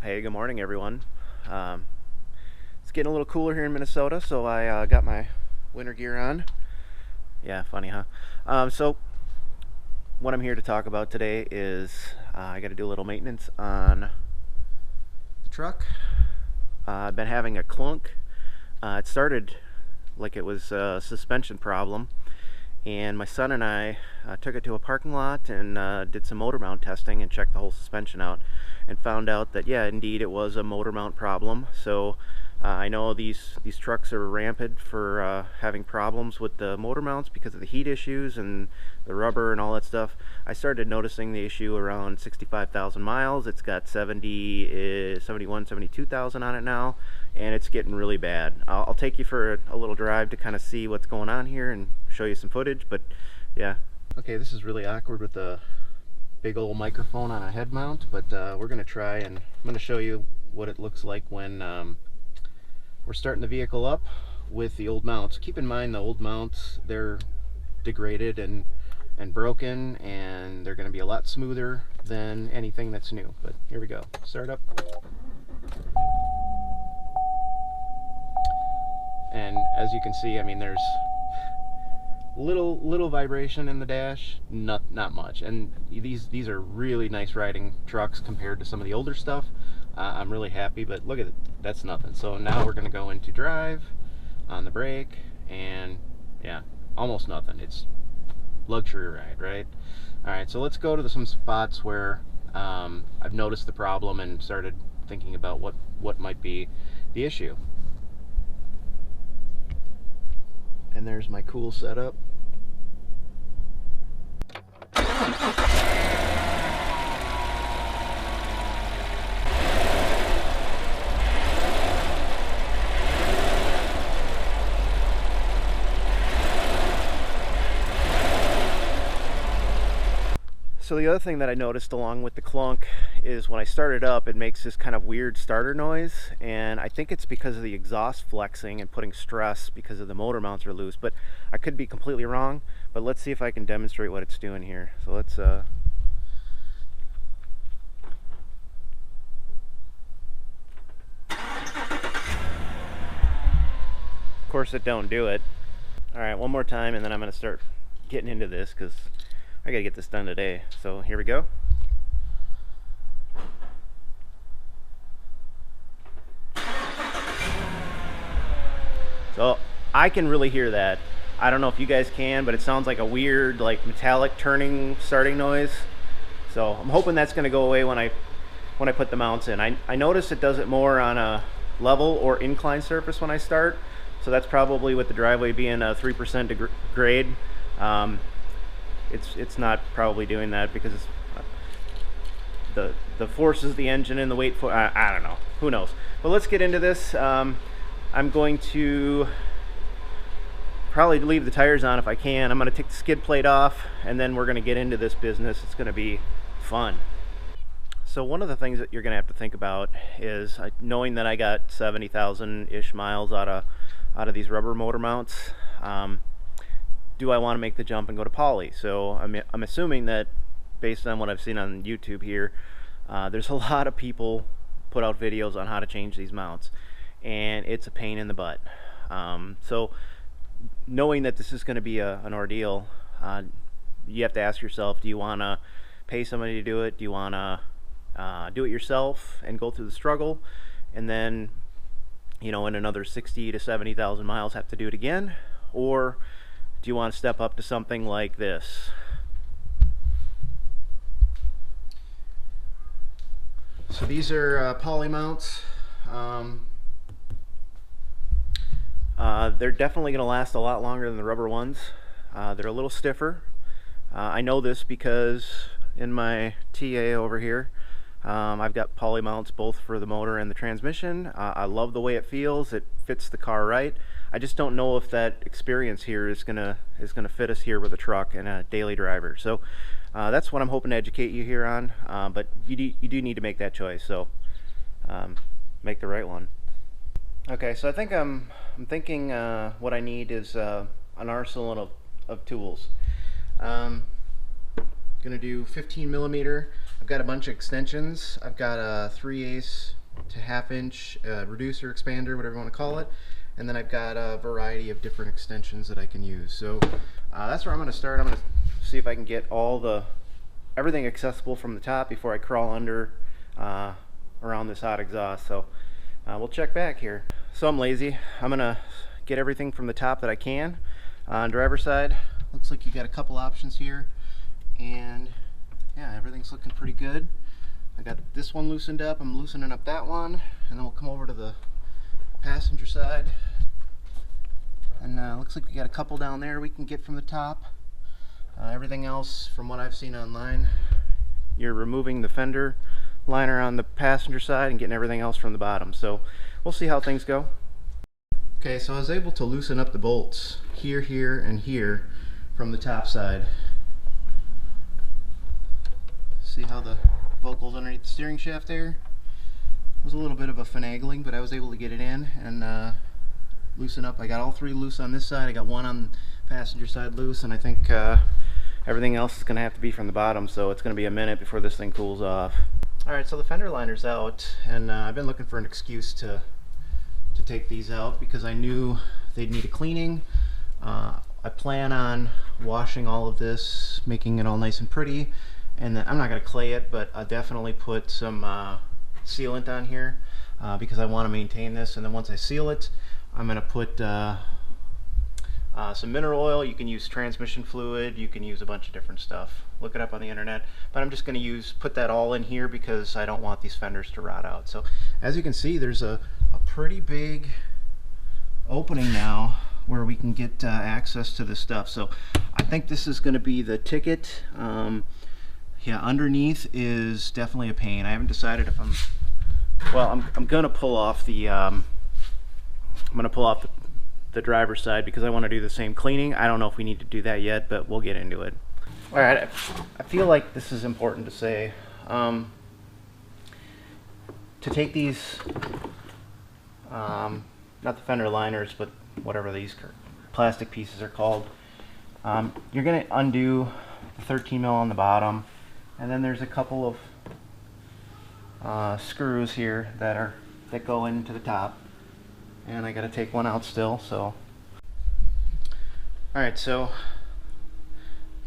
Hey, good morning, everyone. Um, it's getting a little cooler here in Minnesota, so I got my winter gear on. Yeah, funny, huh? So, what I'm here to talk about today is I got to do a little maintenance on the truck. I've been having a clunk. It started like it was a suspension problem, and my son and I took it to a parking lot and did some motor mount testing and checked the whole suspension out, and found out that yeah, indeed it was a motor mount problem. So I know these trucks are rampant for having problems with the motor mounts because of the heat issues and the rubber and all that stuff. I started noticing the issue around 65,000 miles. It's got 71, 72,000 on it now, and it's getting really bad. I'll take you for a little drive to kind of see what's going on here and show you some footage, but yeah. Okay, this is really awkward with the big old microphone on a head mount, but we're going to try, and I'm going to show you what it looks like when we're starting the vehicle up with the old mounts. Keep in mind the old mounts, they're degraded and broken, and they're going to be a lot smoother than anything that's new. But here we go. Start up. And as you can see, I mean, there's little vibration in the dash, not much. And these are really nice riding trucks compared to some of the older stuff. I'm really happy, but look at it, that's nothing. So now we're going to go into drive on the brake, and yeah, almost nothing. It's luxury ride, right? All right, so let's go to some spots where I've noticed the problem and started thinking about what might be the issue. And there's my cool setup. So the other thing that I noticed along with the clunk is when I start it up, it makes this kind of weird starter noise, and I think it's because of the exhaust flexing and putting stress because of the motor mounts are loose, but I could be completely wrong. But let's see if I can demonstrate what it's doing here. So let's of course it don't do it. All right, one more time, and then I'm going to start getting into this because I gotta get this done today. So here we go. So I can really hear that. I don't know if you guys can, but it sounds like a weird, like metallic turning starting noise. So I'm hoping that's gonna go away when I put the mounts in. I notice it does it more on a level or inclined surface when I start. So that's probably with the driveway being a 3% grade. It's not probably doing that because it's, the forces the engine and the weight for I don't know, who knows. But let's get into this. I'm going to probably leave the tires on if I can. I'm going to take the skid plate off, and then we're going to get into this business. It's going to be fun. So one of the things that you're going to have to think about is knowing that I got 70,000-ish miles out of these rubber motor mounts. Do I want to make the jump and go to poly? So I'm assuming that based on what I've seen on YouTube here, there's a lot of people put out videos on how to change these mounts, and it's a pain in the butt. So knowing that this is going to be an ordeal, you have to ask yourself, do you want to pay somebody to do it? Do you want to do it yourself and go through the struggle, and then, you know, in another 60 to 70,000 miles have to do it again? Or do you want to step up to something like this? So these are poly mounts. They're definitely going to last a lot longer than the rubber ones. They're a little stiffer. I know this because in my TA over here, I've got poly mounts both for the motor and the transmission. I love the way it feels. It fits the car right. I just don't know if that experience here is gonna fit us here with a truck and a daily driver. So that's what I'm hoping to educate you here on. But you do need to make that choice. So make the right one. Okay, so I think I'm thinking what I need is an arsenal of tools. Gonna do 15 millimeter. I've got a bunch of extensions. I've got a 3/8 to 1/2 inch reducer, expander, whatever you want to call it, and then I've got a variety of different extensions that I can use. So that's where I'm going to start. I'm going to see if I can get everything accessible from the top before I crawl under around this hot exhaust. So we'll check back here. So I'm lazy. I'm going to get everything from the top that I can. On driver's side, looks like you got a couple options here, and yeah, everything's looking pretty good. I got this one loosened up. I'm loosening up that one, and then we'll come over to the passenger side, and looks like we got a couple down there we can get from the top. Everything else, from what I've seen online, you're removing the fender liner on the passenger side and getting everything else from the bottom. So we'll see how things go. Okay, so I was able to loosen up the bolts here, here, and here from the top side. See how the vocals underneath the steering shaft there? It was a little bit of a finagling, but I was able to get it in and loosen up. I got all three loose on this side. I got one on the passenger side loose, and I think everything else is going to have to be from the bottom, so it's going to be a minute before this thing cools off. Alright, so the fender liner's out, and I've been looking for an excuse to take these out because I knew they'd need a cleaning. I plan on washing all of this, making it all nice and pretty, and then I'm not going to clay it, but I'll definitely put some sealant on here because I want to maintain this. And then once I seal it, I'm going to put some mineral oil. You can use transmission fluid, you can use a bunch of different stuff. Look it up on the internet, but I'm just going to put that all in here because I don't want these fenders to rot out. So as you can see, there's a pretty big opening now where we can get access to this stuff. So I think this is going to be the ticket. Yeah, underneath is definitely a pain. I haven't decided if I'm going to pull off the the driver's side because I want to do the same cleaning. I don't know if we need to do that yet, but we'll get into it. All right, I feel like this is important to say. To take these, not the fender liners, but whatever these plastic pieces are called, you're going to undo the 13 mil on the bottom, and then there's a couple of screws here that go into the top, and I got to take one out still. So alright, so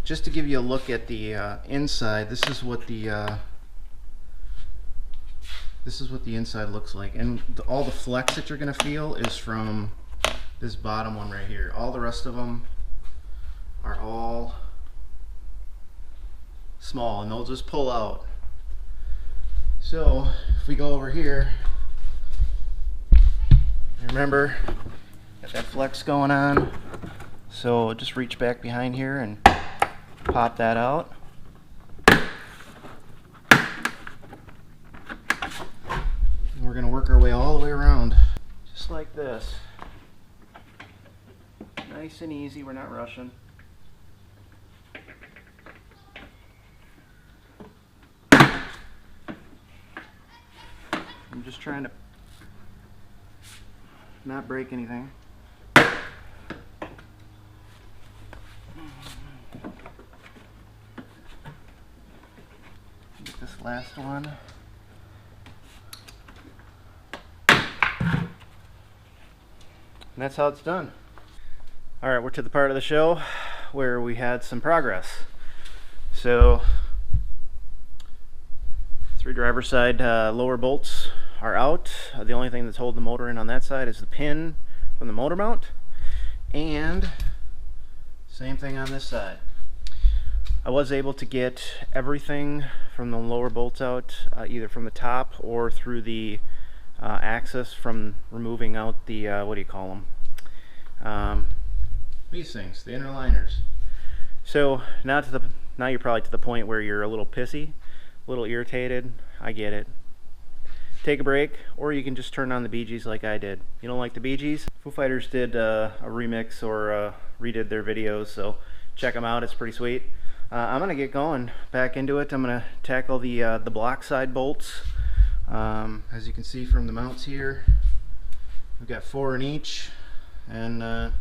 just to give you a look at the inside, this is what the inside looks like, and all the flex that you're going to feel is from this bottom one right here. All the rest of them are all small, and they'll just pull out. So if we go over here, remember, got that flex going on, so just reach back behind here and pop that out. And we're going to work our way all the way around, just like this. Nice and easy, we're not rushing. I'm just trying to not break anything. Get this last one. And that's how it's done. Alright, we're to the part of the show where we had some progress. So, 3 driver's side lower bolts are out. The only thing that's holding the motor in on that side is the pin from the motor mount, and same thing on this side. I was able to get everything from the lower bolts out, either from the top or through the axis from removing out the what do you call them? These things, the inner liners. So now you're probably to the point where you're a little pissy, a little irritated. I get it. Take a break, or you can just turn on the Bee Gees like I did. You don't like the Bee Gees? Foo Fighters did a remix or redid their videos, so check them out. It's pretty sweet. I'm gonna get going back into it. I'm gonna tackle the block side bolts. As you can see from the mounts here, we've got 4 in each, and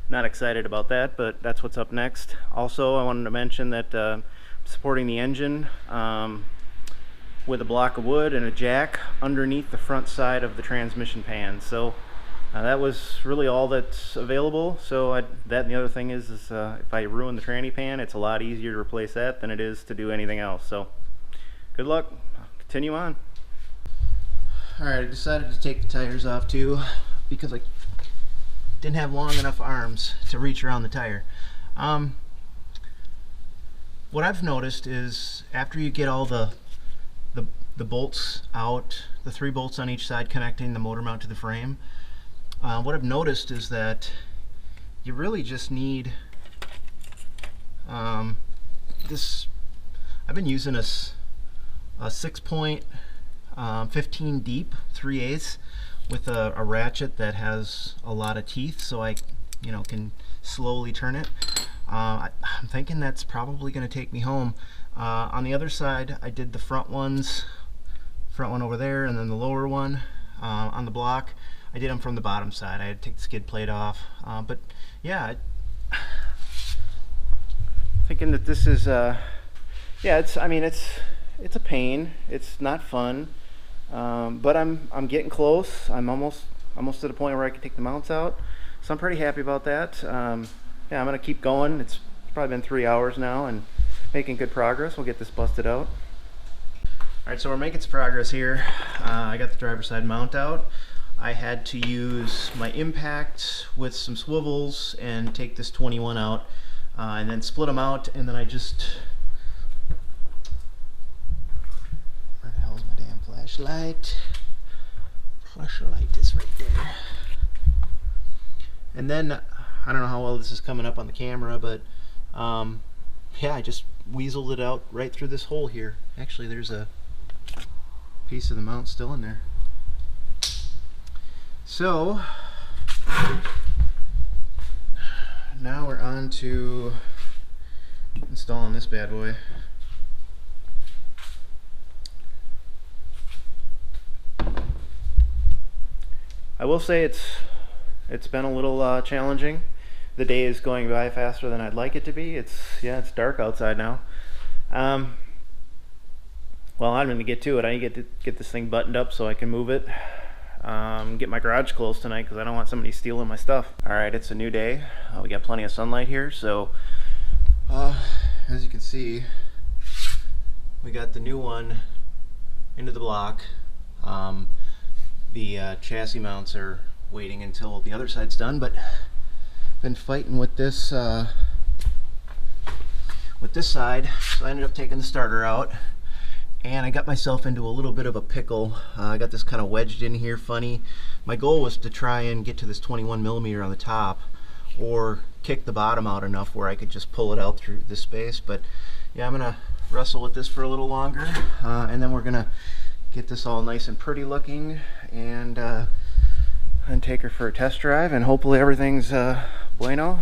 not excited about that, but that's what's up next. Also, I wanted to mention that supporting the engine with a block of wood and a jack underneath the front side of the transmission pan. So that was really all that's available. So that and the other thing is if I ruin the tranny pan, it's a lot easier to replace that than it is to do anything else. So good luck. Continue on. Alright, I decided to take the tires off too because I didn't have long enough arms to reach around the tire. What I've noticed is after you get all the bolts out, the 3 bolts on each side connecting the motor mount to the frame, what I've noticed is that you really just need this. I've been using a 6-point 15 deep 3/8 with a ratchet that has a lot of teeth, so I can slowly turn it. I'm thinking that's probably going to take me home. On the other side, I did the front one over there, and then the lower one on the block. I did them from the bottom side. I had to take the skid plate off, but yeah, thinking that this is yeah, it's a pain. It's not fun, but I'm getting close. I'm almost to the point where I can take the mounts out, so I'm pretty happy about that. Yeah, I'm gonna keep going. It's probably been 3 hours now and making good progress. We'll get this busted out. Alright, so we're making some progress here. I got the driver's side mount out. I had to use my impact with some swivels and take this 21 out, and then split them out, and then I just... Where the hell's my damn flashlight? Flashlight is right there. And then, I don't know how well this is coming up on the camera, but yeah, I just weaseled it out right through this hole here. Actually, there's a piece of the mount still in there. So now we're on to installing this bad boy. I will say it's been a little challenging. The day is going by faster than I'd like it to be. It's dark outside now. Well, I'm going to get to it. I need to get this thing buttoned up so I can move it. Get my garage closed tonight because I don't want somebody stealing my stuff. Alright, it's a new day. We got plenty of sunlight here, so as you can see, we got the new one into the block. The chassis mounts are waiting until the other side's done, but been fighting with this side, so I ended up taking the starter out, and I got myself into a little bit of a pickle. I got this kind of wedged in here funny. My goal was to try and get to this 21mm on the top, or kick the bottom out enough where I could just pull it out through this space. But yeah, I'm gonna wrestle with this for a little longer, and then we're gonna get this all nice and pretty looking, and take her for a test drive, and hopefully everything's bueno.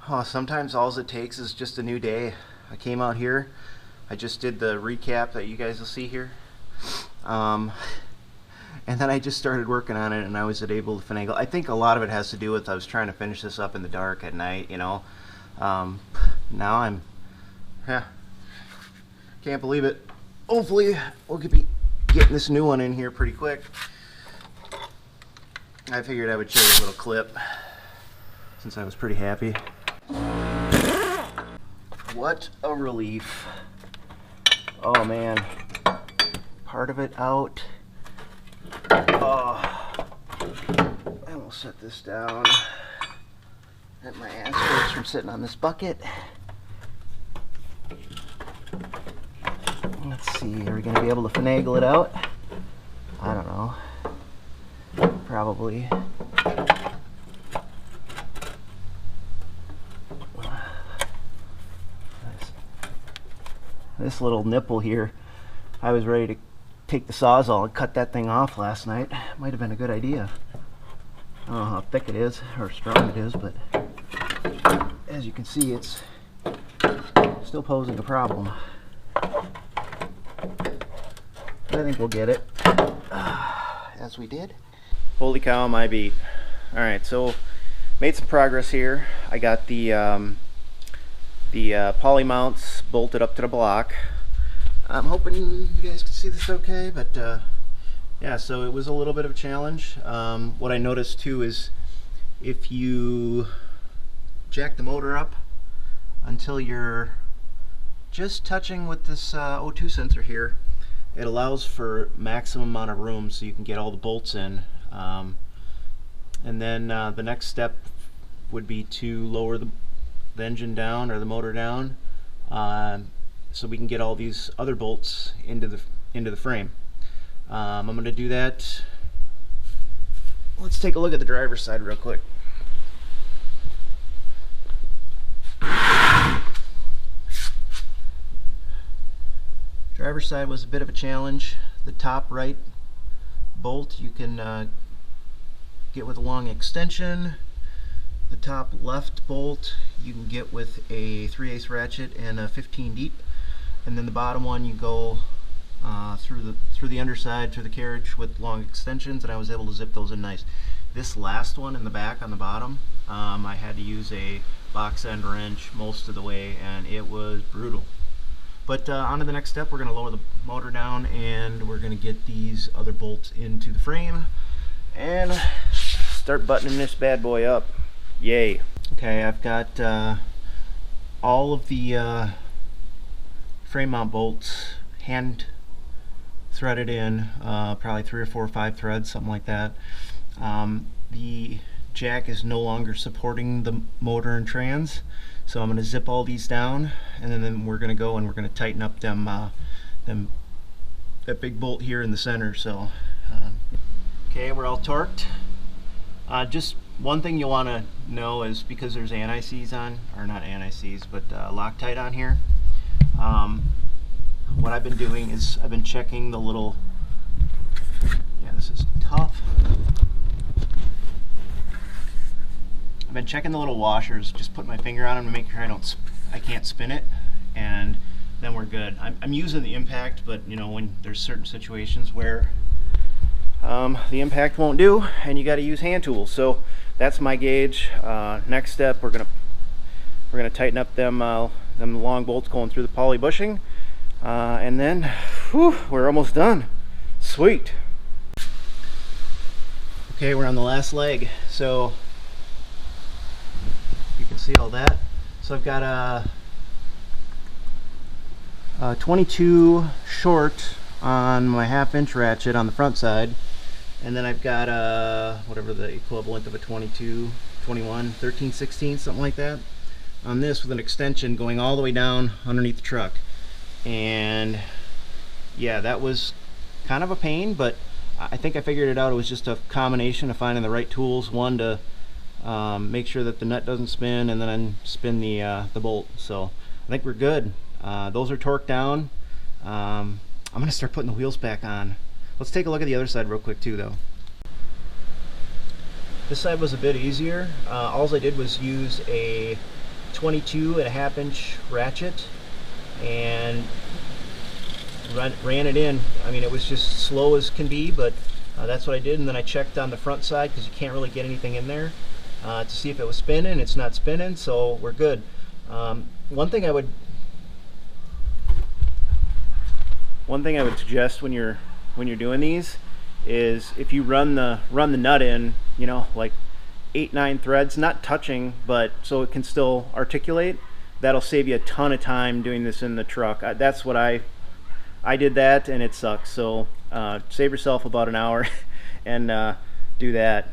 Oh, sometimes all it takes is just a new day. I came out here, I just did the recap that you guys will see here, and then I just started working on it, and I was able to finagle. I think a lot of it has to do with I was trying to finish this up in the dark at night, you know. Now I'm, yeah, can't believe it. Hopefully we'll be getting this new one in here pretty quick. I figured I would show you a little clip since I was pretty happy. What a relief. Oh man, part of it out. Oh, and we'll set this down. Get my ass hurts from sitting on this bucket. Let's see, are we going to be able to finagle it out? I don't know. Probably. This little nipple here, I was ready to take the Sawzall and cut that thing off last night. Might have been a good idea. I don't know how thick it is or strong it is, but as you can see, it's still posing a problem. But I think we'll get it, as we did. Holy cow, my beat. Alright, so made some progress here. I got the The poly mounts bolted up to the block. I'm hoping you guys can see this okay, but yeah, so it was a little bit of a challenge. What I noticed too is if you jack the motor up until you're just touching with this O2 sensor here, it allows for maximum amount of room so you can get all the bolts in. And then the next step would be to lower the engine down or the motor down, so we can get all these other bolts into the frame. I'm going to do that. Let's take a look at the driver's side real quick. Driver's side was a bit of a challenge. The top right bolt you can get with a long extension. The top left bolt you can get with a 3/8 ratchet and a 15 deep, and then the bottom one you go through the underside, through the carriage with long extensions, and I was able to zip those in nice. This last one in the back on the bottom, I had to use a box end wrench most of the way, and it was brutal. But on to the next step. We're going to lower the motor down, and we're going to get these other bolts into the frame and start buttoning this bad boy up. Yay. Okay, I've got all of the frame mount bolts hand threaded in, probably 3 or 4 or 5 threads, something like that. The jack is no longer supporting the motor and trans, so I'm going to zip all these down, and then we're going to go and we're going to tighten up that big bolt here in the center. So okay, we're all torqued. Just one thing you'll want to know is, because there's anti-seize on, or not anti-seize, but Loctite on here, what I've been doing is I've been checking the little, yeah, this is tough. I've been checking the little washers, just put my finger on them to make sure I can't spin it, and then we're good. I'm using the impact, but you know, when there's certain situations where the impact won't do and you got to use hand tools. So that's my gauge. Next step, we're gonna tighten up them long bolts going through the poly bushing, and then whew, we're almost done. Sweet. Okay, we're on the last leg, so you can see all that. So I've got a 22 short on my 1/2 inch ratchet on the front side, and then I've got whatever the equivalent of a 22, 21, 13, 16, something like that on this, with an extension going all the way down underneath the truck. And yeah, that was kind of a pain, but I think I figured it out. It was just a combination of finding the right tools, one to make sure that the nut doesn't spin, and then spin the bolt. So I think we're good. Those are torqued down. I'm gonna start putting the wheels back on. Let's take a look at the other side real quick too, though. This side was a bit easier. All I did was use a 22.5 inch ratchet and ran it in. I mean, it was just slow as can be, but that's what I did. And then I checked on the front side, because you can't really get anything in there, to see if it was spinning. It's not spinning, so we're good. One thing I would suggest when you're doing these is, if you run the nut in, you know, like 8-9 threads, not touching, but so it can still articulate. That'll save you a ton of time doing this in the truck. That's what I did that, and it sucks. So save yourself about an hour and do that.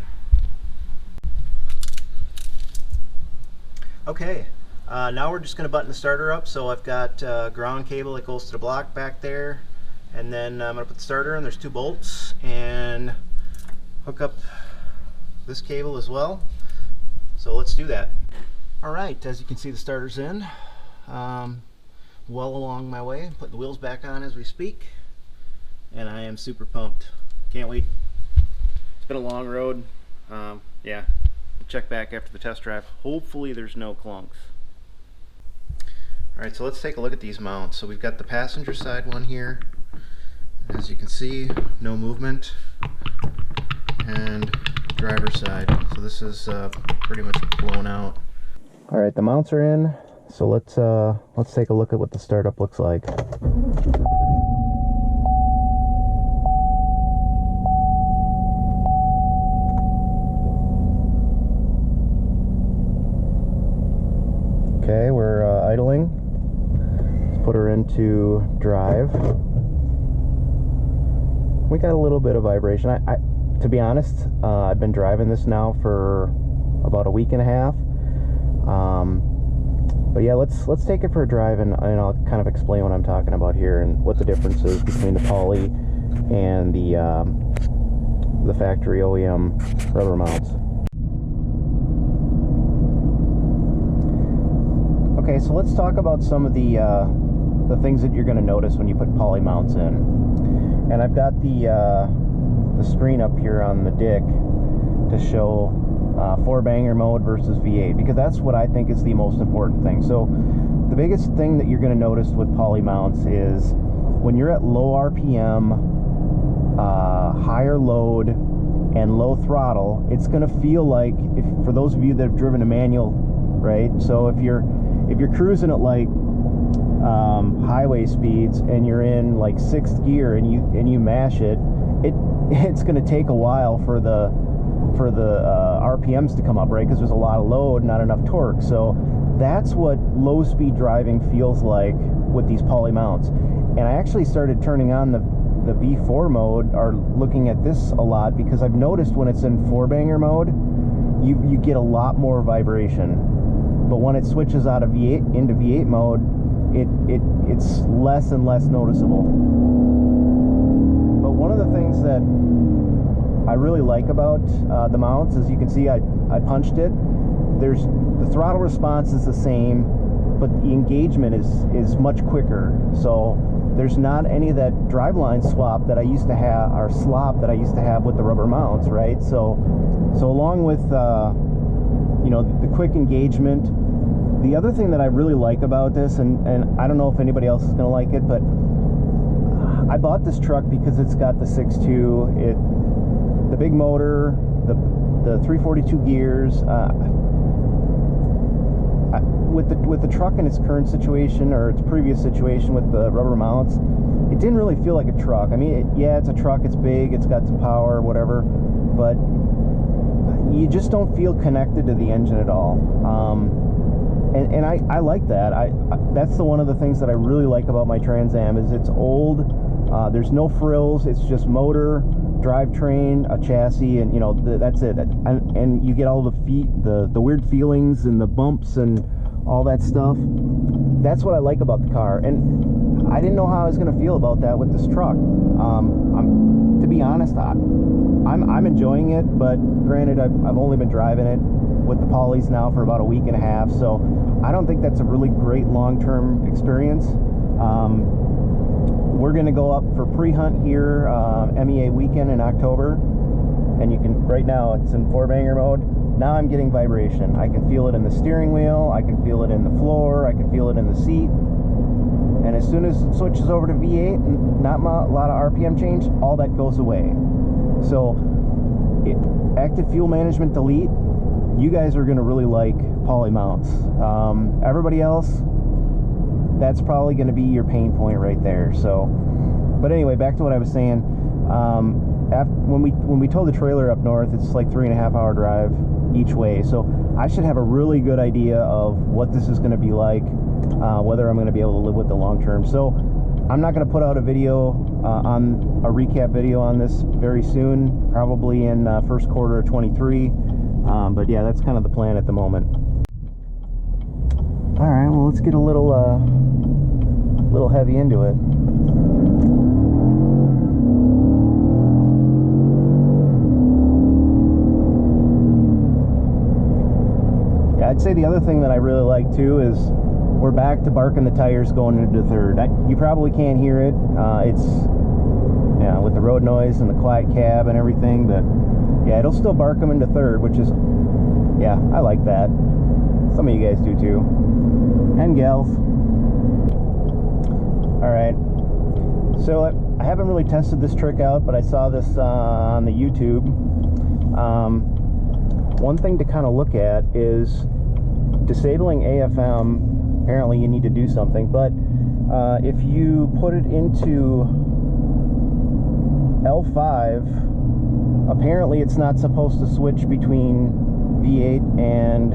Okay, now we're just going to button the starter up. So I've got ground cable that goes to the block back there, and then I'm going to put the starter in. There's 2 bolts, and hook up this cable as well. So let's do that. Alright, as you can see, the starter's in. Well along my way. Putting the wheels back on as we speak, and I am super pumped. Can't wait. It's been a long road. Yeah, check back after the test drive. Hopefully there's no clunks. Alright, so let's take a look at these mounts. So we've got the passenger side one here. As you can see, no movement. And driver's side. So this is pretty much blown out. Alright, the mounts are in. So let's take a look at what the startup looks like. Okay, we're idling. Let's put her into drive. We got a little bit of vibration. To be honest, I've been driving this now for about a week and a half. But yeah, let's take it for a drive, and I'll kind of explain what I'm talking about here and what the difference is between the poly and the factory OEM rubber mounts. Okay, so let's talk about some of the things that you're going to notice when you put poly mounts in. And I've got the screen up here on the dick to show 4-banger mode versus V8, because that's what I think is the most important thing. So the biggest thing that you're going to notice with poly mounts is when you're at low RPM, higher load, and low throttle, it's going to feel like, for those of you that have driven a manual, right? So if you're cruising at like highway speeds and you're in like 6th gear and you mash it's going to take a while for the RPMs to come up, right? Because there's a lot of load, not enough torque. So that's what low speed driving feels like with these poly mounts. And I actually started turning on the V4 mode, or looking at this a lot, because I've noticed when it's in 4-banger mode, you get a lot more vibration. But when it switches out of V8 into V8 mode, it's less and less noticeable. But one of the things that I really like about the mounts, as you can see, I punched it. The throttle response is the same, but the engagement is much quicker. So there's not any of that driveline swap that I used to have, or slop that I used to have with the rubber mounts, right? So along with the quick engagement, the other thing that I really like about this, and I don't know if anybody else is going to like it, but I bought this truck because it's got the 6.2, the big motor, the 342 gears. With the truck in its current situation, or its previous situation with the rubber mounts, it didn't really feel like a truck. I mean, yeah, it's a truck, it's big, it's got some power, whatever, but you just don't feel connected to the engine at all. And I like that. That's one of the things that I really like about my Trans Am, is it's old. There's no frills. It's just motor, drivetrain, a chassis, and that's it. And you get all the weird feelings and the bumps and all that stuff. That's what I like about the car. And I didn't know how I was going to feel about that with this truck. To be honest, I'm enjoying it, but granted, I've only been driving it with the polys now for about a week and a half, so I don't think that's a really great long-term experience. We're going to go up for pre-hunt here, MEA weekend in October, and you can, right now it's in 4-banger mode. Now I'm getting vibration. I can feel it in the steering wheel, I can feel it in the floor, I can feel it in the seat. And as soon as it switches over to V8, and not a lot of RPM change, all that goes away. So active fuel management delete, you guys are going to really like poly mounts. Everybody else, that's probably going to be your pain point right there. So, but anyway, back to what I was saying. When we tow the trailer up north, it's like 3.5 hour drive each way. So I should have a really good idea of what this is going to be like, whether I'm going to be able to live with it long term. So I'm not going to put out a video on a recap video on this very soon, probably in first quarter of 23. But yeah, that's kind of the plan at the moment. All right, well, let's get a little heavy into it. Yeah, I'd say the other thing that I really like too is we're back to barking the tires going into third. You probably can't hear it. It's with the road noise and the quiet cab and everything, but yeah, it'll still bark them into third, which is, yeah, I like that. Some of you guys do too, and gals. All right, so I haven't really tested this trick out, but I saw this on the YouTube. One thing to kind of look at is disabling AFM apparently you need to do something. But if you put it into L5, apparently it's not supposed to switch between V8 and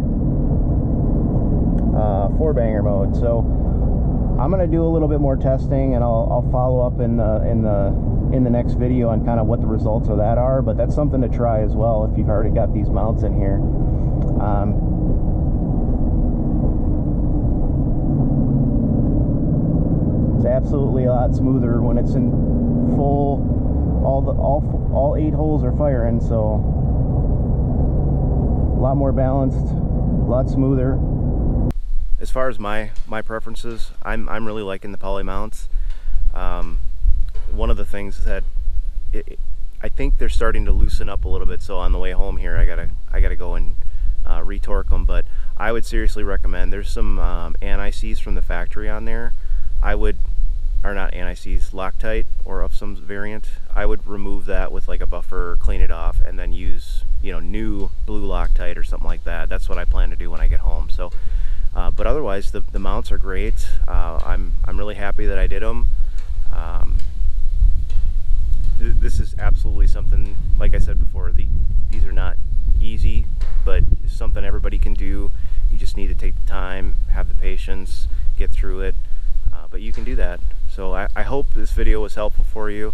4-banger mode. So I'm gonna do a little bit more testing, and I'll follow up in the next video on kind of what the results of that are. But that's something to try as well if you've already got these mounts in here. It's absolutely a lot smoother when it's in full. All 8 holes are firing, so a lot more balanced, a lot smoother. As far as my preferences, I'm really liking the poly mounts. One of the things that I think they're starting to loosen up a little bit, so on the way home here I gotta go and retorque them. But I would seriously recommend, there's some anti-seize from the factory on there. Or not anti-seize, Loctite or of some variant. I would remove that with like a buffer, clean it off, and then use, you know, new blue Loctite or something like that. That's what I plan to do when I get home. So but otherwise the mounts are great. I'm really happy that I did them. This is absolutely something, like I said before, these are not easy, but something everybody can do. You just need to take the time, have the patience, get through it, but you can do that. So I hope this video was helpful for you.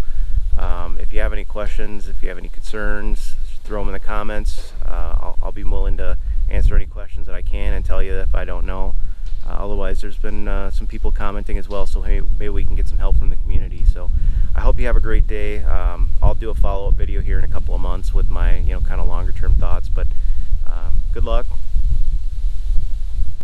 If you have any questions, if you have any concerns, throw them in the comments. I'll be willing to answer any questions that I can and tell you if I don't know. Otherwise, there's been some people commenting as well, so maybe we can get some help from the community. So I hope you have a great day. I'll do a follow-up video here in a couple of months with my kind of longer term thoughts, but good luck.